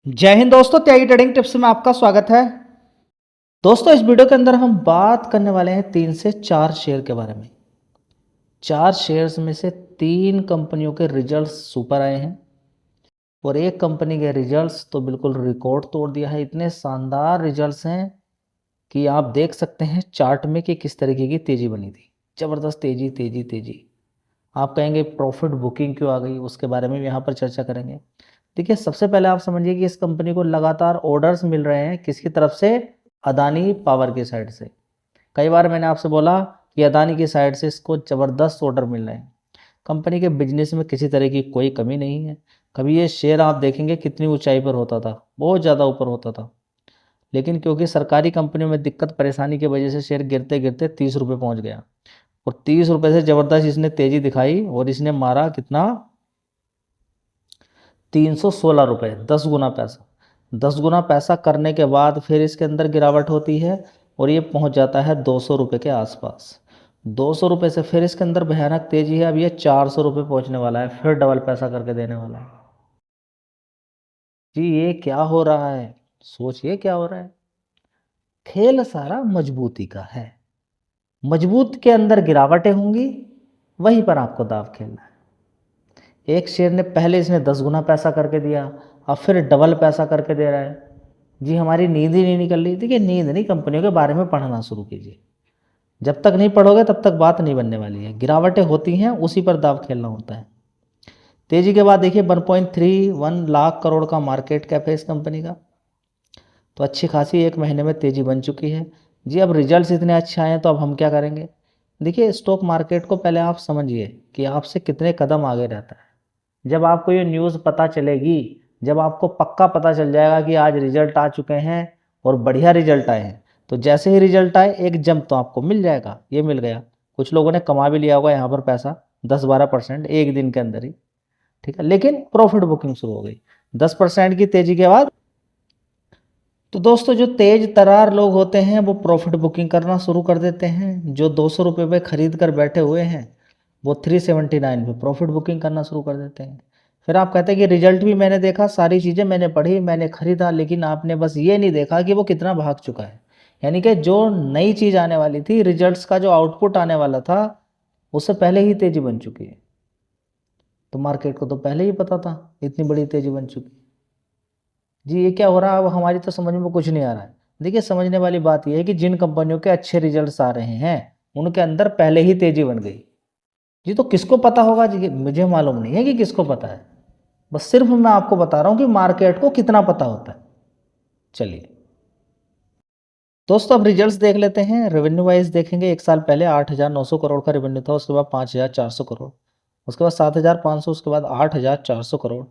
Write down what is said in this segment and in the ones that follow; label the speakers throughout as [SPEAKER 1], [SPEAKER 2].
[SPEAKER 1] जय हिंद दोस्तों, त्यागी trading tips में आपका स्वागत है। दोस्तों, इस वीडियो के अंदर हम बात करने वाले हैं 3 से 4 शेयर के बारे में। 4 शेयर्स में से 3 कंपनियों के रिजल्ट्स सुपर आए हैं और एक कंपनी के रिजल्ट्स तो बिल्कुल रिकॉर्ड तोड़ दिया है। इतने शानदार रिजल्ट्स हैं कि आप देख सकते हैं चार्ट में कि किस तरीके की तेज़ी बनी थी। ज़बरदस्त तेज़ी तेज़ी तेज़ी। आप कहेंगे प्रॉफिट बुकिंग क्यों आ गई, उसके बारे में भी यहाँ पर चर्चा करेंगे। देखिए, सबसे पहले आप समझिए कि इस कंपनी को लगातार ऑर्डर्स मिल रहे हैं। किसकी तरफ से? अदानी पावर की साइड से। कई बार मैंने आपसे बोला कि अदानी की साइड से इसको ज़बरदस्त ऑर्डर मिल रहे हैं। कंपनी के बिजनेस में किसी तरह की कोई कमी नहीं है। कभी ये शेयर आप देखेंगे कितनी ऊंचाई पर होता था, बहुत ज़्यादा ऊपर होता था, लेकिन क्योंकि सरकारी कंपनियों में दिक्कत परेशानी की वजह से शेयर गिरते गिरते 30 रुपये पहुँच गया और 30 रुपये से ज़बरदस्त इसने तेज़ी दिखाई और इसने मारा कितना? 316 रुपये। 10 गुना पैसा। 10 गुना पैसा करने के बाद फिर इसके अंदर गिरावट होती है और ये पहुंच जाता है 200 रुपये के आसपास। 200 रुपये से फिर इसके अंदर भयानक तेजी है। अब ये 400 रुपये पहुँचने वाला है, फिर डबल पैसा करके देने वाला है। जी, ये क्या हो रहा है? सोचिए क्या हो रहा है। खेल सारा मजबूती का है। मजबूत के अंदर गिरावटें होंगी, वहीं पर आपको दाव खेलना है। एक शेयर ने पहले इसने 10 गुना पैसा करके दिया, अब फिर डबल पैसा करके दे रहा है। जी, हमारी नींद ही नहीं निकल रही। देखिए, नींद नहीं, कंपनियों के बारे में पढ़ना शुरू कीजिए। जब तक नहीं पढ़ोगे तब तक बात नहीं बनने वाली है। गिरावटें होती हैं, उसी पर दाव खेलना होता है। तेजी के बाद देखिए 1.31 लाख करोड़ का मार्केट कैप है इस कंपनी का, तो अच्छी खासी एक महीने में तेजी बन चुकी है। जी, अब रिजल्ट्स इतने अच्छे आए हैं तो अब हम क्या करेंगे? देखिए, स्टॉक मार्केट को पहले आप समझिए कि आपसे कितने कदम आगे रहता है। जब आपको ये न्यूज़ पता चलेगी, जब आपको पक्का पता चल जाएगा कि आज रिजल्ट आ चुके हैं और बढ़िया रिजल्ट आए हैं, तो जैसे ही रिजल्ट आए एक जंप तो आपको मिल जाएगा। ये मिल गया। कुछ लोगों ने कमा भी लिया होगा यहाँ पर पैसा, 10-12% एक दिन के अंदर ही। ठीक है, लेकिन प्रॉफिट बुकिंग शुरू हो गई 10% की तेजी के बाद। तो दोस्तों, जो तेज तरार लोग होते हैं वो प्रॉफिट बुकिंग करना शुरू कर देते हैं। जो 200 रुपये पे खरीद कर बैठे हुए हैं वो 379 पे प्रॉफिट बुकिंग करना शुरू कर देते हैं। फिर आप कहते हैं कि रिजल्ट भी मैंने देखा, सारी चीज़ें मैंने पढ़ी, मैंने खरीदा, लेकिन आपने बस ये नहीं देखा कि वो कितना भाग चुका है। यानी कि जो नई चीज़ आने वाली थी, रिजल्ट्स का जो आउटपुट आने वाला था, उससे पहले ही तेज़ी बन चुकी है। तो मार्केट को तो पहले ही पता था इतनी बड़ी तेज़ी बन चुकी। जी, ये क्या हो रहा है? अब हमारी तो समझ में कुछ नहीं आ रहा है। देखिए, समझने वाली बात यह है कि जिन कंपनियों के अच्छे रिजल्ट्स आ रहे हैं उनके अंदर पहले ही तेज़ी बन गई। जी, तो किसको पता होगा? जी, मुझे मालूम नहीं है कि किसको पता है। बस सिर्फ मैं आपको बता रहा हूँ कि मार्केट को कितना पता होता है। चलिए दोस्तों, अब रिजल्ट्स देख लेते हैं। रेवेन्यू वाइज देखेंगे, एक साल पहले 8,900 करोड़ का रेवेन्यू था, उसके बाद 5,400 करोड़, उसके बाद 7,500, उसके बाद 8,400 करोड़।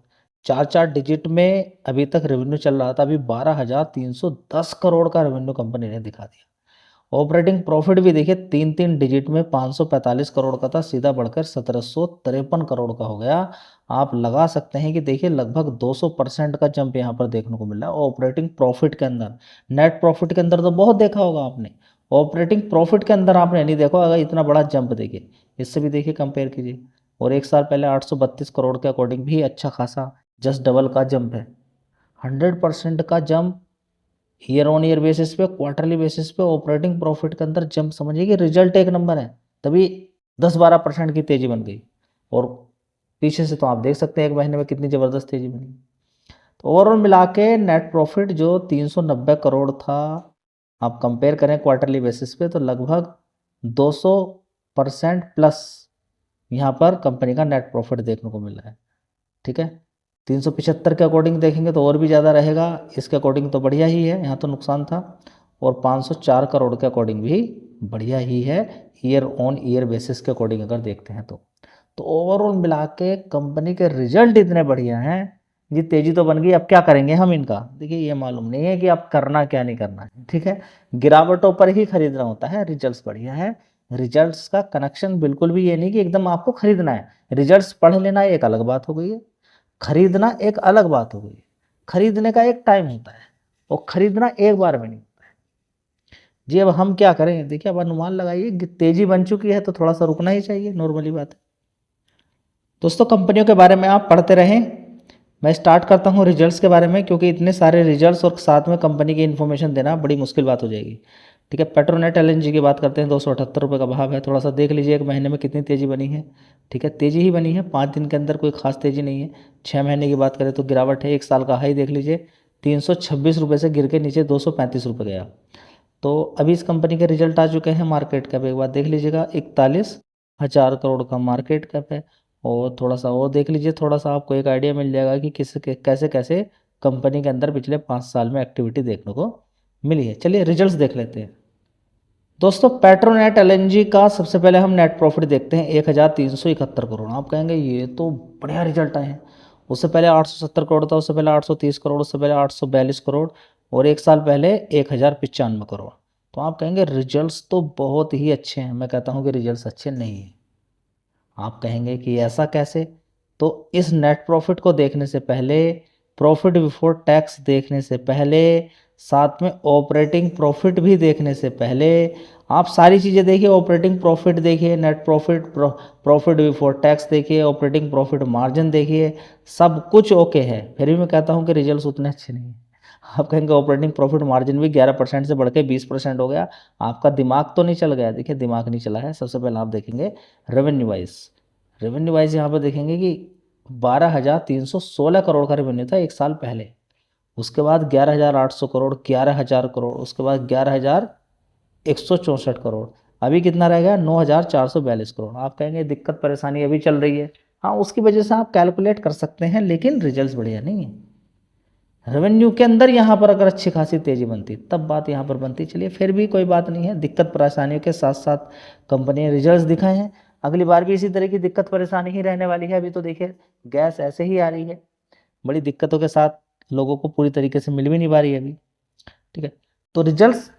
[SPEAKER 1] चार चार डिजिट में अभी तक रेवेन्यू चल रहा था। अभी 12,310 करोड़ का रेवेन्यू कंपनी ने दिखा दिया। ऑपरेटिंग प्रॉफिट भी देखिए 3 डिजिट में 545 करोड़ का था, सीधा बढ़कर 1,753 करोड़ का हो गया। आप लगा सकते हैं कि देखिए लगभग 200% का जंप यहाँ पर देखने को मिल रहा है ऑपरेटिंग प्रॉफिट के अंदर। नेट प्रॉफिट के अंदर तो बहुत देखा होगा आपने, ऑपरेटिंग प्रॉफिट के अंदर आपने नहीं देखा। अगर इतना बड़ा जंप देखिए, इससे भी देखिए कंपेयर कीजिए। और एक साल पहले 832 करोड़ के अकॉर्डिंग भी अच्छा खासा जस्ट डबल का जंप है। 100% का jump year on year basis पे, क्वार्टरली बेसिस पे ऑपरेटिंग प्रॉफिट के अंदर जंप। समझिए कि रिजल्ट एक नंबर है, तभी 10-12% की तेजी बन गई। और पीछे से तो आप देख सकते हैं एक महीने में कितनी ज़बरदस्त तेजी बनी। तो ओवरऑल मिला के नेट प्रॉफिट जो 390 करोड़ था, आप कंपेयर करें क्वार्टरली बेसिस पे तो लगभग 200% प्लस यहाँ पर कंपनी का नेट प्रॉफिट देखने को मिल रहा है। ठीक है, 375 के अकॉर्डिंग देखेंगे तो और भी ज़्यादा रहेगा, इसके अकॉर्डिंग तो बढ़िया ही है, यहाँ तो नुकसान था। और 504 करोड़ के अकॉर्डिंग भी बढ़िया ही है, ईयर ऑन ईयर बेसिस के अकॉर्डिंग अगर देखते हैं तो ओवरऑल मिला के कंपनी के रिजल्ट इतने बढ़िया हैं। जी, तेजी तो बन गई, अब क्या करेंगे हम इनका? देखिए, ये मालूम नहीं है कि अब करना क्या नहीं करना है। ठीक है, गिरावटों पर ही खरीदना होता है। रिजल्ट्स बढ़िया है, रिजल्ट्स का कनेक्शन बिल्कुल भी ये नहीं कि एकदम आपको खरीदना है। रिजल्ट्स पढ़ लेना एक अलग बात हो गई है, खरीदना एक अलग बात हो गई। खरीदने का एक टाइम होता है और खरीदना एक बार में नहीं होता है। जी, अब हम क्या करें? देखिए, अब अनुमान लगाइए कि तेजी बन चुकी है तो थोड़ा सा रुकना ही चाहिए, नॉर्मली बात है। दोस्तों, कंपनियों के बारे में आप पढ़ते रहें, मैं स्टार्ट करता हूँ रिजल्ट्स के बारे में, क्योंकि इतने सारे रिजल्ट्स और साथ में कंपनी की इन्फॉर्मेशन देना बड़ी मुश्किल बात हो जाएगी। ठीक है, पेट्रोनेट एलएनजी की बात करते हैं। 278 रुपये का भाव है। थोड़ा सा देख लीजिए एक महीने में कितनी तेज़ी बनी है। ठीक है, तेज़ी ही बनी है, 5 दिन के अंदर कोई खास तेज़ी नहीं है। 6 महीने की बात करें तो गिरावट है। 1 साल का हाई देख लीजिए, 326 रुपये से गिर के नीचे 235 रुपये गया। तो अभी इस कंपनी के रिजल्ट आ चुके हैं। मार्केट कैप एक बार देख लीजिएगा, 41,000 करोड़ का मार्केट कैप है। और थोड़ा सा और देख लीजिए, थोड़ा सा आपको एक आइडिया मिल जाएगा कि कैसे कैसे कंपनी के अंदर पिछले 5 साल में एक्टिविटी देखने को मिली है। चलिए रिजल्ट्स देख लेते हैं। दोस्तों, पेट्रोनेट एलएनजी का सबसे पहले हम नेट प्रॉफिट देखते हैं, 1,371 करोड़। आप कहेंगे ये तो बढ़िया रिजल्ट आए हैं। उससे पहले 870 करोड़ था, उससे पहले 830 करोड़, उससे पहले 842 करोड़, और 1 साल पहले 1,095 करोड़। तो आप कहेंगे रिजल्ट्स तो बहुत ही अच्छे हैं। मैं कहता हूँ कि रिजल्ट्स अच्छे नहीं हैं। आप कहेंगे कि ऐसा कैसे? तो इस नेट प्रॉफिट को देखने से पहले, प्रॉफिट बिफोर टैक्स देखने से पहले, साथ में ऑपरेटिंग प्रॉफिट भी देखने से पहले आप सारी चीज़ें देखिए। ऑपरेटिंग प्रॉफिट देखिए, net profit, profit before tax देखिए, ऑपरेटिंग प्रॉफिट मार्जिन देखिए, सब कुछ ओके है। फिर भी मैं कहता हूँ कि रिजल्ट्स उतने अच्छे नहीं हैं। आप कहेंगे ऑपरेटिंग प्रॉफिट मार्जिन भी 11% से बढ़ के 20% हो गया, आपका दिमाग तो नहीं चल गया? देखिए, दिमाग नहीं चला है। सबसे पहले आप देखेंगे रेवेन्यू वाइज। रेवेन्यू वाइज यहाँ पर देखेंगे कि 12,316 करोड़ का रेवेन्यू था 1 साल पहले। उसके बाद 11,800 करोड़, 11,000 करोड़, उसके बाद 11,164 करोड़। अभी कितना रह गया? 9,442 करोड़। आप कहेंगे दिक्कत परेशानी अभी चल रही है। हाँ, उसकी वजह से आप कैलकुलेट कर सकते हैं, लेकिन रिजल्ट्स बढ़िया नहीं है। रेवेन्यू के अंदर यहाँ पर अगर अच्छी खासी तेज़ी बनती तब बात यहाँ पर बनती। चलिए फिर भी कोई बात नहीं है। दिक्कत परेशानियों के साथ साथ कंपनी ने रिजल्ट्स दिखाए हैं। अगली बार भी इसी तरह की दिक्कत परेशानी ही रहने वाली है। अभी तो देखिए गैस ऐसे ही आ रही है, बड़ी दिक्कतों के साथ, लोगों को पूरी तरीके से मिल भी नहीं पा रही है अभी। ठीक है, तो रिजल्ट्स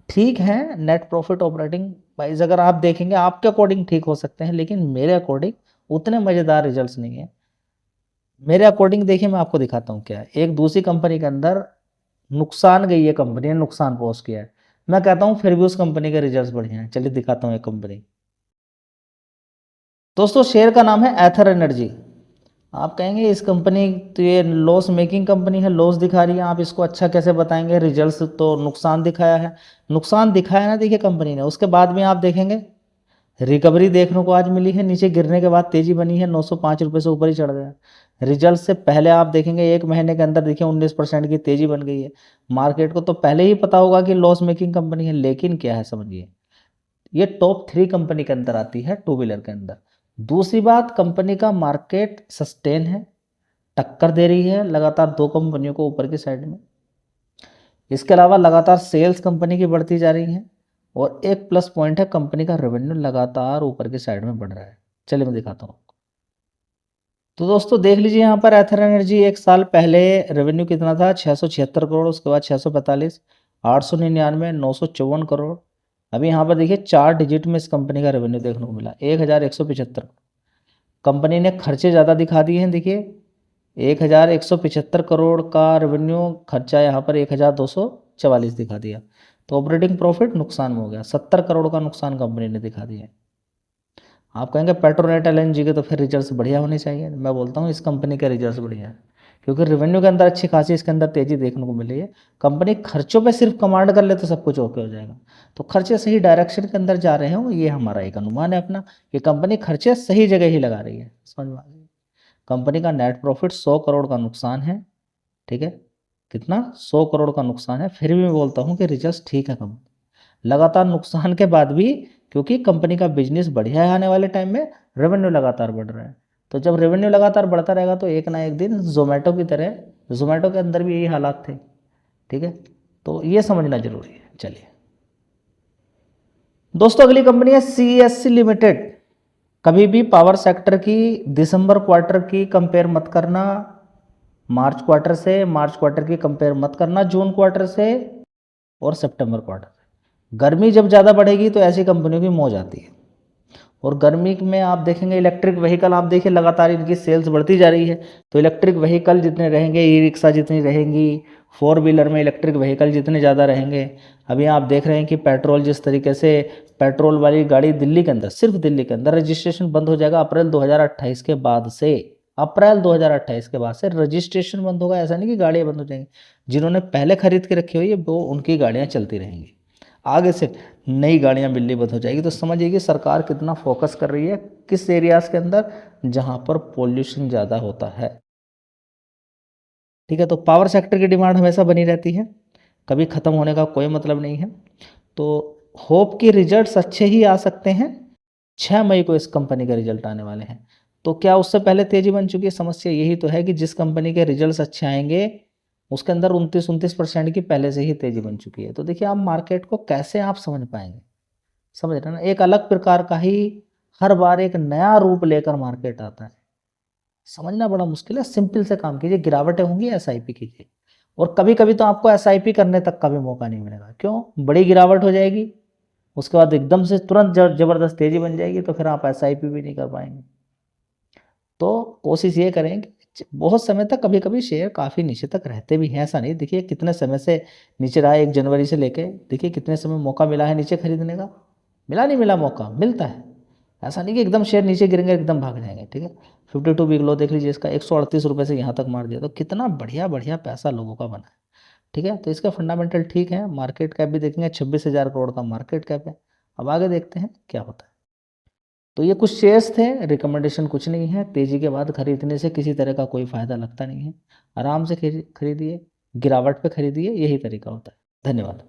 [SPEAKER 1] ठीक हैं। नेट प्रॉफिट, ऑपरेटिंग वाइज अगर आप देखेंगे आपके अकॉर्डिंग ठीक हो सकते हैं, लेकिन मेरे अकॉर्डिंग उतने मज़ेदार रिजल्ट्स नहीं है। मेरे अकॉर्डिंग देखिए, मैं आपको दिखाता हूँ क्या है। एक दूसरी कंपनी के अंदर नुकसान गई है, कंपनी ने नुकसान पोस्ट किया है। मैं कहता हूँ फिर भी उस कंपनी के रिजल्ट्स बढ़िया हैं। चलिए दिखाता हूँ एक कंपनी। दोस्तों, शेयर का नाम है एथर एनर्जी। आप कहेंगे इस कंपनी तो ये लॉस मेकिंग कंपनी है, लॉस दिखा रही है, आप इसको अच्छा कैसे बताएंगे? रिजल्ट्स तो नुकसान दिखाया है। नुकसान दिखाया ना, देखिए कंपनी ने। उसके बाद में आप देखेंगे रिकवरी देखने को आज मिली है। नीचे गिरने के बाद तेजी बनी है, 905 रुपये से ऊपर ही चढ़ गया। रिजल्ट से पहले आप देखेंगे 1 महीने के अंदर देखिए 19% की तेजी बन गई है। मार्केट को तो पहले ही पता होगा कि लॉस मेकिंग कंपनी है, लेकिन क्या है समझिए, ये टॉप 3 कंपनी के अंदर आती है टू व्हीलर के अंदर। दूसरी बात, कंपनी का मार्केट सस्टेन है, टक्कर दे रही है लगातार 2 कंपनियों को ऊपर की साइड में। इसके अलावा लगातार सेल्स कंपनी की बढ़ती जा रही है, और एक प्लस पॉइंट है, कंपनी का रेवेन्यू लगातार ऊपर की साइड में बढ़ रहा है। चलिए मैं दिखाता हूँ। तो दोस्तों देख लीजिए यहाँ पर एथर एनर्जी 1 साल पहले रेवेन्यू कितना था? 676 करोड़, उसके बाद 645, 899, 954 करोड़। अभी यहाँ पर देखिए 4 डिजिट में इस कंपनी का रेवेन्यू देखने को मिला, 1,175। कंपनी ने खर्चे ज़्यादा दिखा दिए हैं। देखिए 1,175 करोड़ का रेवेन्यू, खर्चा यहाँ पर 1,244 दिखा दिया। तो ऑपरेटिंग प्रॉफिट नुकसान में हो गया, 70 करोड़ का नुकसान कंपनी ने दिखा दिया है। आप कहेंगे पेट्रोनेट एलएनजी के तो फिर रिजल्ट्स बढ़िया होने चाहिए। मैं बोलता हूँ इस कंपनी के रिजल्ट्स बढ़िया है, क्योंकि रेवेन्यू के अंदर अच्छी खासी इसके अंदर तेज़ी देखने को मिली है। कंपनी खर्चों पे सिर्फ कमांड कर ले तो सब कुछ ओके हो जाएगा। तो खर्चे सही डायरेक्शन के अंदर जा रहे हो, ये हमारा एक अनुमान है अपना, कि कंपनी खर्चे सही जगह ही लगा रही है। समझ में आ गई? कंपनी का नेट प्रॉफिट 100 करोड़ का नुकसान है। ठीक है, कितना? 100 करोड़ का नुकसान है। फिर भी मैं बोलता हूँ कि रिजल्ट ठीक है। कंपनी लगातार नुकसान के बाद भी, क्योंकि कंपनी का बिजनेस बढ़िया है, आने वाले टाइम में रेवेन्यू लगातार बढ़ रहा है। तो जब रेवेन्यू लगातार बढ़ता रहेगा तो एक ना एक दिन जोमेटो की तरह, जोमेटो के अंदर भी यही हालात थे। ठीक है, तो ये समझना जरूरी है। चलिए दोस्तों, अगली कंपनी है सीएससी लिमिटेड। कभी भी पावर सेक्टर की दिसंबर क्वार्टर की कंपेयर मत करना मार्च क्वार्टर से, मार्च क्वार्टर की कंपेयर मत करना जून क्वार्टर से और सितंबर क्वार्टर से। गर्मी जब ज़्यादा बढ़ेगी तो ऐसी कंपनियों की मौज आती है। और गर्मी में आप देखेंगे इलेक्ट्रिक व्हीकल, आप देखिए लगातार इनकी सेल्स बढ़ती जा रही है। तो इलेक्ट्रिक व्हीकल जितने रहेंगे, ई रिक्शा जितनी रहेंगी, 4 व्हीलर में इलेक्ट्रिक व्हीकल जितने ज़्यादा रहेंगे। अभी आप देख रहे हैं कि पेट्रोल, जिस तरीके से पेट्रोल वाली गाड़ी दिल्ली के अंदर, सिर्फ दिल्ली के अंदर रजिस्ट्रेशन बंद हो जाएगा अप्रैल 2028 के बाद से। अप्रैल 2028 के बाद से रजिस्ट्रेशन बंद होगा, ऐसा नहीं कि गाड़ियाँ बंद हो जाएंगी। जिन्होंने पहले खरीद के रखी हुई है वो उनकी गाड़ियाँ चलती रहेंगी, आगे से नई गाड़ियाँ मिलनी बंद हो जाएगी। तो समझिए कि सरकार कितना फोकस कर रही है किस एरियाज़ के अंदर, जहाँ पर पोल्यूशन ज़्यादा होता है। ठीक है, तो पावर सेक्टर की डिमांड हमेशा बनी रहती है, कभी ख़त्म होने का कोई मतलब नहीं है। तो होप कि रिजल्ट्स अच्छे ही आ सकते हैं। 6 मई को इस कंपनी के रिजल्ट आने वाले हैं। तो क्या उससे पहले तेज़ी बन चुकी है? समस्या यही तो है कि जिस कंपनी के रिजल्ट्स अच्छे आएंगे उसके अंदर 29-29% की पहले से ही तेज़ी बन चुकी है। तो देखिए आप मार्केट को कैसे आप समझ पाएंगे, समझ रहे हैं ना, एक अलग प्रकार का ही हर बार एक नया रूप लेकर मार्केट आता है, समझना बड़ा मुश्किल है। सिंपल से काम कीजिए, गिरावटें होंगी एसआईपी कीजिए, और कभी कभी तो आपको एसआईपी करने तक का भी मौका नहीं मिलेगा। क्यों? बड़ी गिरावट हो जाएगी, उसके बाद एकदम से तुरंत जबरदस्त तेजी बन जाएगी, तो फिर आप एसआईपी भी नहीं कर पाएंगे। तो कोशिश ये करें कि बहुत समय तक, कभी कभी शेयर काफ़ी नीचे तक रहते भी हैं, ऐसा नहीं। देखिए कितने समय से नीचे रहा है, 1 जनवरी से लेके देखिए कितने समय मौका मिला है नीचे खरीदने का, मिला नहीं मिला? मौका मिलता है, ऐसा नहीं कि एकदम शेयर नीचे गिरेंगे एकदम भाग जाएंगे। ठीक है, 52 वीक लो देख लीजिए, इसका 138 रुपये से यहाँ तक मार दिया, तो कितना बढ़िया बढ़िया पैसा लोगों का बना है। ठीक है, तो इसका फंडामेंटल ठीक है। मार्केट कैप भी देखेंगे 26,000 करोड़ का मार्केट कैप है। अब आगे देखते हैं क्या होता है। तो ये कुछ शेयर्स थे, रिकमेंडेशन कुछ नहीं है। तेज़ी के बाद खरीदने से किसी तरह का कोई फ़ायदा लगता नहीं है। आराम से खरीदिए, गिरावट पे खरीदिए, यही तरीका होता है। धन्यवाद।